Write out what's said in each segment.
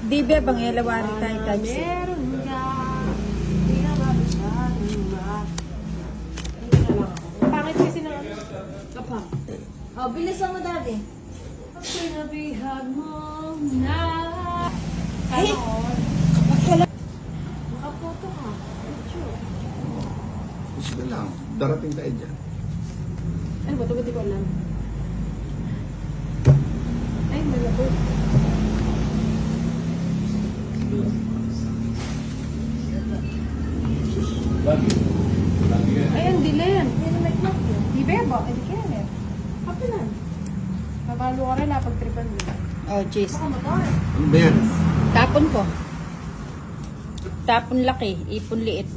Di ba, bang elawari tayo times 8? Meron ka. Hindi na masyadong ba. Hindi na lang ako. Pangit kasi na ano. Kapag. Oh, bilisan mo dati. Sinabihan mo na. Ay! Sana all. Nakapoto ka. Picture. Gusto lang. Darating tayo dyan. Ano ba ito? Ba't di ko alam? Ay, malabot. Lagi. Lagi yan. Ay, ang dilim. Yan ang nag-lock yun. Di bebo. Ay, di kaya. Kapilan. Babalo ka rin pagtripan mo. Oh, cheese. Baka motor. Ano ba yan? Tapon ko. Tapon laki, ipon liit.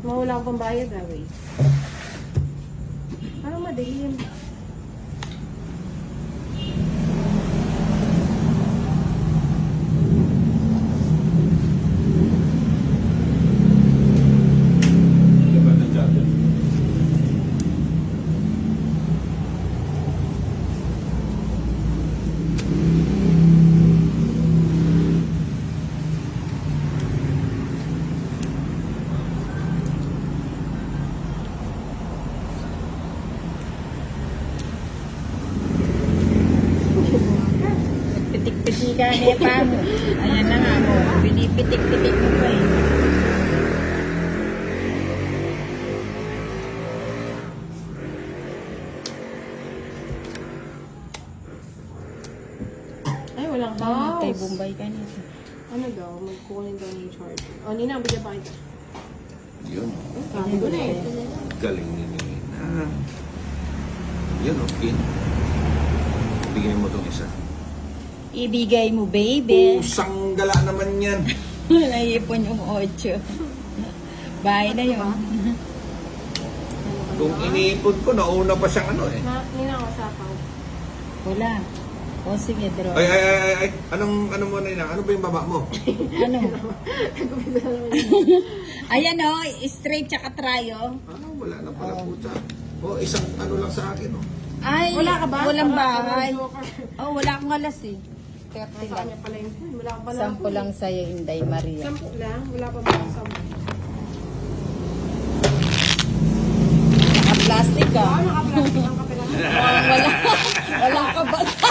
Mawala akong pambayad, Raway. Parang madilim. Diba na dyan? Pitik-pitikan eh pa mo. Ayan na nga mo. Pinipitik-pitik mo pa eh. Ay, walang Oh, tayo house. Bombay ka nito. Ano daw? Magkukunin daw ni charge. O, Nina, bigyan pa kita. Yun. Sabi ko na eh. Galing ni Nina. Yun, okay. Bigyan mo itong isa. Ibigay mo, baby. Pusang gala naman yan. Naipon yung 8. Bahay na yun. Kung iniipon ko, nauna pa siyang ano eh. Nina, kasapaw. Wala. O sige, draw. Ay. Anong mo na yun? Ano ba yung baba mo? Ano? Nagkumisa naman yun. Ayan o, straight tsaka tryo. Wala na pala po siya. Isang ano lang sa akin, oh. Ay, Wala ka ba? walang Wala- bahay. walang joker. Oh, wala akong alas eh. 30 Nasa lang. kanya pala yun. Wala ka pala. 10 lang sa'yo, Inday Maria. 10 lang? Wala pa ba? 10. Naka-plastic ka. Naka-plastic ang kape lang. Wala. Walang kabasa.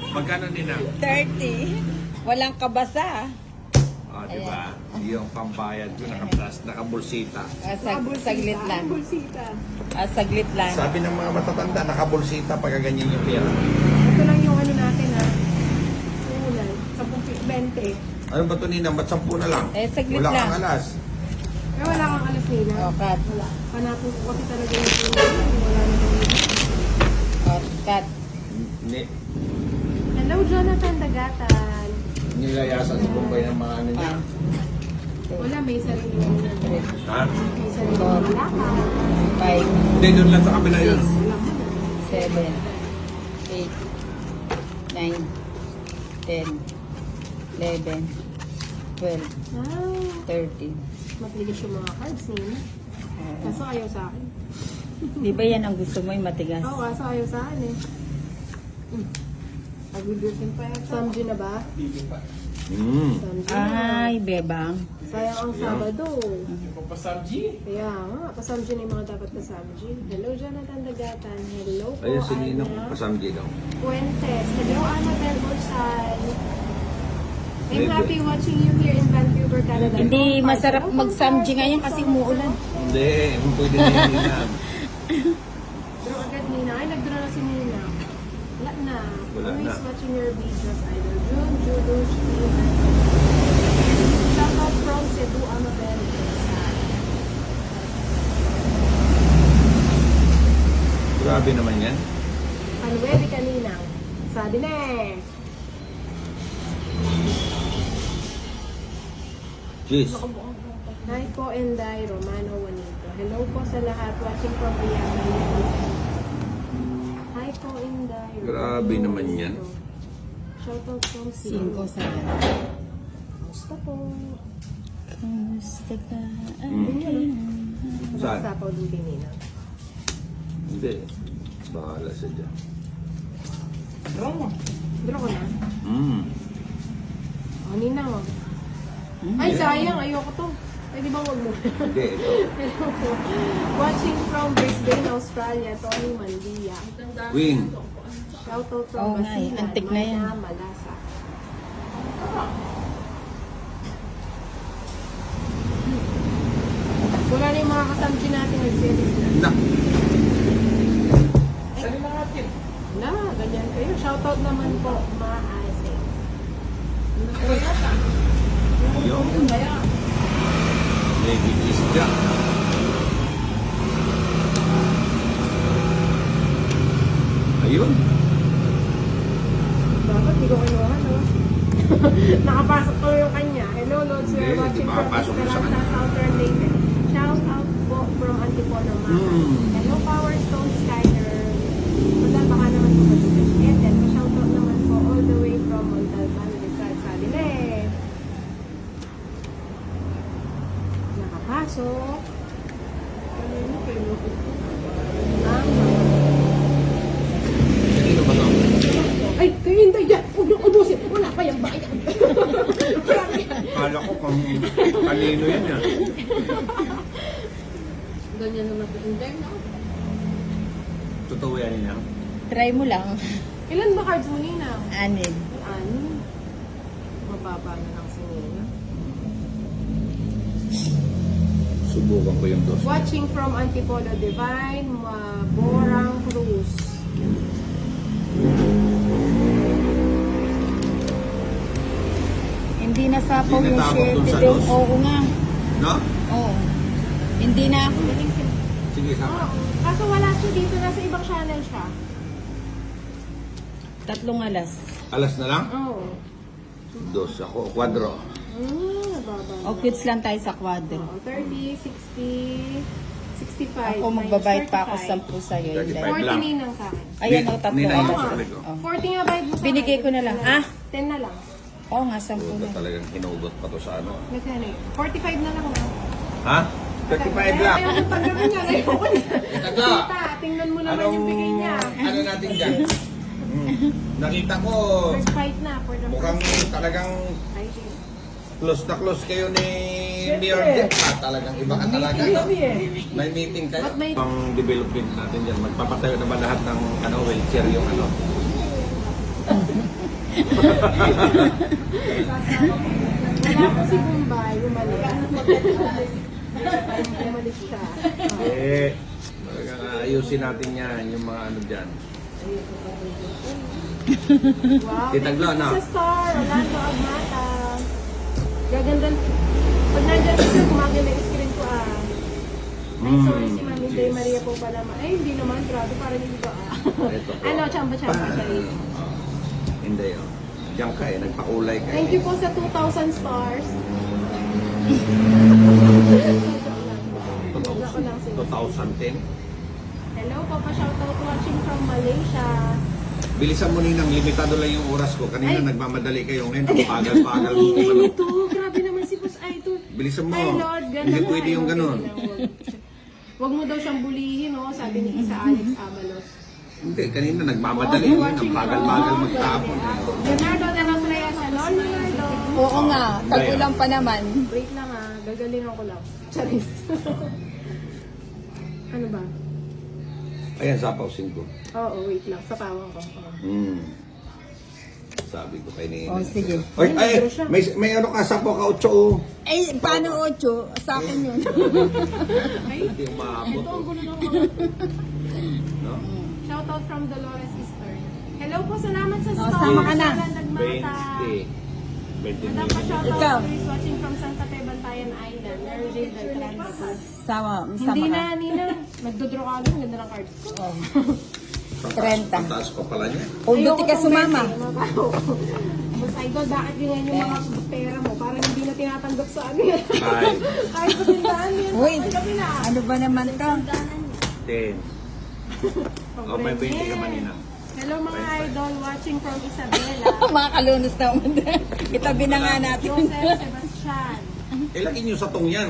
Magkano nina? 30. Walang kabasa. Diba? Yung pambayad ko, nakabulsita. Saglit lang. Bulsita. Saglit lang. Sabi ng mga matatanda, nakabulsita pagka ganyan yung pera. Ito lang yung ano natin ha. Ulan. 10-20. Ano ba ito nina? Ba't 10 na lang? Saglit Wala lang. kang alas. Kaya wala kang alas nila. Oh, cut. Wala. Hanapin ko kasi talaga yung wala na yung Oh, cut. Hello, Jonathan Dagatan. Nilayasan sa bumbay ng mga ano niya. Wala, may sarili yung Ha? may sarili yung lakad. 5, Hindi, doon lang sa kabila yun. 7, 8, 9, 10, 11, 12, Ah, 13. matigas yung mga cards nila. Kaso ayaw sa akin. Di ba yan ang gusto mo yung matigas? Oo, kaso ayaw sa akin eh. Pag-reducing pa yan. Samji na ba? Samji na. Ay, bebang. Sayang ang Sabado. Kaya nga, pasamji na yung mga dapat pasamji. Hello, Jonathan Dagatan. Hello po, Ayun, si Nina, Ana pasamji daw. Fuentes. Hello, Ana Belbosan. I'm happy watching you here in Vancouver, Canada. Hindi Hello, masarap Hello, mag-samji Hello, ngayon kasi umuulan. Hindi, pwede na yan Nina. Draw agad, Nina. Ay, nag-draw na si Nina. Wala na. Wala Always na. watching your videos, Idol. June, Judo, Steve. Shout out from Cebu, Ana Belbosan. Grabe naman yan. Panuwede kanina. Sabi na eh. Jeez. Hi po, Enday, Romano Juanito. Hello po sa lahat watching from Rihanna. Hi po, Enday. Grabe Romano naman yan. Juanito. Shoutout from 5 sa Gusto po. Kamusta ka? Saan? Sapaw din kay Nina. Hindi. Bahala siya dyan. Draw ko na. Mm. O, ninang o. Ay, sayang. Ayoko to. Pwede bang wag mo? Hindi, ito. Hello po. Watching from Brisbane, Australia, Tony Mandia. Queen. Shoutout from Oo nga eh, Basilan, antik na yan. Malasa. Wala na yung mga kasamchi natin nag-series na. Na. Na, ganyan kayo. Shoutout naman po, Maase. Yung. Maybe is Jack. Ayun. Dapat hindi ko kinuha, no? Nakapasok ko yung kanya. Hello, Lords. We are Hindi, watching di from makapasok na sa Esperanza, kanya. Southern Leyte. Shout out po from Antipolo, Mahan. Hello, Power Stone Skyler. Wala, baka naman po mag-share. Then, shout out naman po all the way from Montalban, Rizal, Salile. Nakapasok. Kanino kayo? Kanino ba ito? Ay, kayo hindi yan. Huwag niyong ubusin. Wala pa yung bayan. Grabe. Kala ko kung kanino yan yan. Ganyan naman sa Inday, no? Totoo yan niya. Try mo lang. Ilan ba cards mo, Nina? Anin. Ano? Mababa na lang si Nina. Subukan ko yung dos. Watching from Antipolo Divine, Borang Cruz. Hindi na sapaw Hindi yung natakot share dun sa video. dos? Oo nga. No? Oo. Hindi na. Sige, sama. Oo. Kaso wala siya dito, nasa ibang channel siya. 3 alas. Alas na lang? Oo. Dos ako. Kwadro. Nababa na. O kids lang tayo sa kwadro. Oo, 30, 60, 65. Ako magbabayad pa ako 10 sa'yo. 35 Hindi. lang. 40 Ninang sa akin. Ayan o, 3 Nina, alas. yung sabi ko. Oh. 40 nga bayad mo sa Binigay akin. ko na lang. Ah? 10 na lang. Oo nga, 10 Puta, na. talagang hinugot pa to sa ano. Magkano eh? 45 na lang na. Ha? 35 lang. Ayaw ko tanggapin niya. Ayaw ko na. Ito. Tita, tingnan mo naman yung bigay niya. Ano natin dyan? Nakita ko, First fight na for the mukhang talagang fighting. close na close kayo ni Mayor Jeff. Talagang iba ka talaga. No? May meeting kayo. At may- Pang development natin dyan. Magpapatayo na ba lahat ng ano, wheelchair yung ano? Wala ko si Bombay, umalis. Umalis siya. Eh, talagang ayusin natin yan, yung mga ano dyan. Wow. Tita Glo, no? Sa star, Orlando Agmata. Gaganda. Pag nandiyan siya, gumaganda yung screen ko ah. Ay, sorry si Mami Day Maria po pala. Ay, hindi naman. Grabe, parang hindi ba ah. Ito po. Ano, chamba-chamba siya eh. Hindi, oh. Diyan ka eh, nagpakulay ka Thank eh. you po sa 2,000 stars. Joke lang sila. 2010. Hello, Papa shoutout watching from Malaysia. Bilisan mo ninang, limitado lang yung oras ko. Kanina Ay. nagmamadali kayo. Ngayon, ang pagal-pagal mo. Ay, Ano? ito. Grabe naman si Boss Idol. Bilisan mo. Ay, Lord, ganun Hindi na. pwede yung ganun. Huwag mo daw siyang bulihin, no? Sabi ni Isa Alex Abalos. Hindi, kanina nagmamadali. Ngayon, ang pagal-pagal magtapon. Leonardo de los Reyes, hello, Leonardo. Oo nga, tag-ulang pa naman. Break lang ah, gagalingan ko lang. Charis. Ano ba? Ayan, sapausin ko. Oo, wait lang. Sa pawang ko. Oo. Sabi ko kay Nina. Oh, sige. Oy, ay, may ano ka, sapo ka 8 oh. Eh, paano 8? Sa akin yun. Ay, Hindi umabot. ito ang Oh. gulo ng mga. No? Shoutout from Dolores Eastern. Hello po, salamat sa Oh, store. sama ka na. Nagmata. 20. 20 Madam pa shoutout Ikaw. who is watching from Santa Fe, Bantayan Island. Mary Jane Beltran. Sama Hindi ka. na, Nina. Nagdodraw ka lang. Ganda ng cards ko. Oh. 30. Ang taas pa pala niya. Kung duti ka sumama. Mas idol, bakit ganyan yung mga pera mo? Parang hindi na tinatanggap sa ano yan. Ay. Kahit sa tindahan yan. Uy, Gabi na. ano ba naman to? 10. Oh, may 20 ka manina. Hello mga idol, watching from Isabela. Mga kalunos na umanda. Itabi na nga natin. Joseph Sebastian. Ilagin nyo sa tong yan.